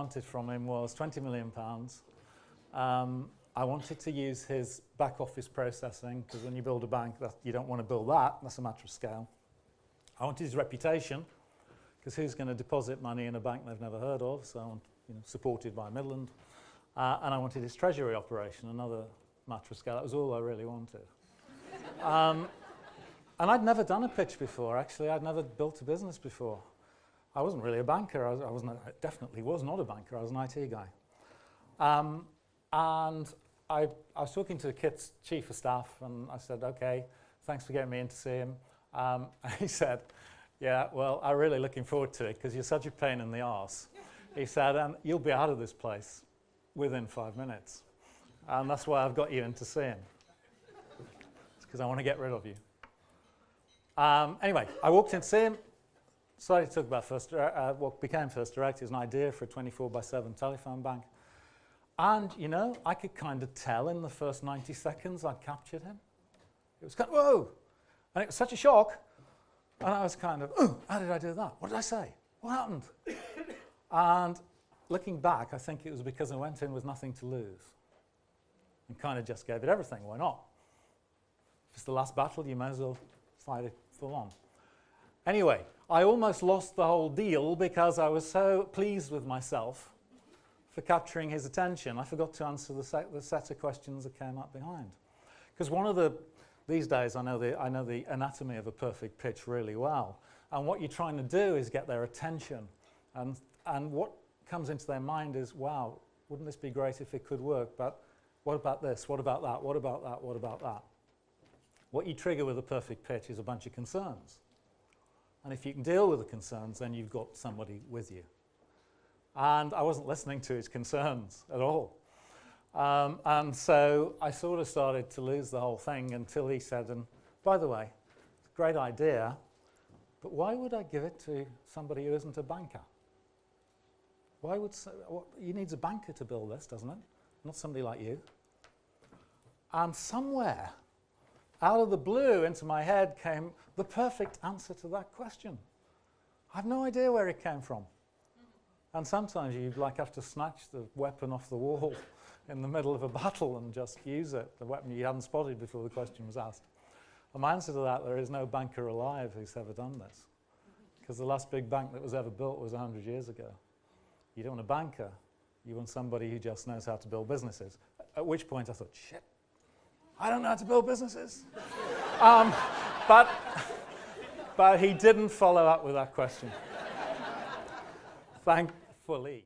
wanted from him was £20 million. I wanted to use his back office processing, because when you build a bank, you don't want to build that. That's a matter of scale. I wanted his reputation, because who's going to deposit money in a bank they've never heard of? So I want, supported by Midland. And I wanted his treasury operation, another matter of scale. That was all I really wanted. And I'd never done a pitch before, actually. I'd never built a business before. I wasn't really a banker. I definitely was not a banker. I was an IT guy. And I was talking to Kit's chief of staff, and I said, OK, thanks for getting me in to see him. And he said, yeah, well, I'm really looking forward to it, because you're such a pain in the arse. He said, and you'll be out of this place within 5 minutes. And that's why I've got you in to see him. It's because I want to get rid of you. Anyway, I walked in to see him. Started to talk about what became First Direct. It was an idea for a 24/7 telephone bank. And, I could kind of tell in the first 90 seconds I'd captured him. It was kind of, whoa! And it was such a shock. And I was kind of, oh, how did I do that? What did I say? What happened? And looking back, I think it was because I went in with nothing to lose and kind of just gave it everything. Why not? If it's the last battle, you may as well fight it full on. Anyway, I almost lost the whole deal because I was so pleased with myself for capturing his attention. I forgot to answer the set of questions that came up behind. Because these days I know the anatomy of a perfect pitch really well. And what you're trying to do is get their attention. And what comes into their mind is, wow, wouldn't this be great if it could work? But what about this? What about that? What about that? What about that? What you trigger with a perfect pitch is a bunch of concerns. And if you can deal with the concerns, then you've got somebody with you. And I wasn't listening to his concerns at all. And so I sort of started to lose the whole thing until he said, and by the way, it's a great idea, but why would I give it to somebody who isn't a banker? He needs a banker to build this, doesn't it? Not somebody like you. And somewhere, out of the blue, into my head came the perfect answer to that question. I have no idea where it came from. And sometimes you'd have to snatch the weapon off the wall in the middle of a battle and just use it, the weapon you hadn't spotted before the question was asked. And my answer to that, there is no banker alive who's ever done this. Because the last big bank that was ever built was 100 years ago. You don't want a banker, you want somebody who just knows how to build businesses. At which point I thought, shit, I don't know how to build businesses. But he didn't follow up with that question. Thankfully.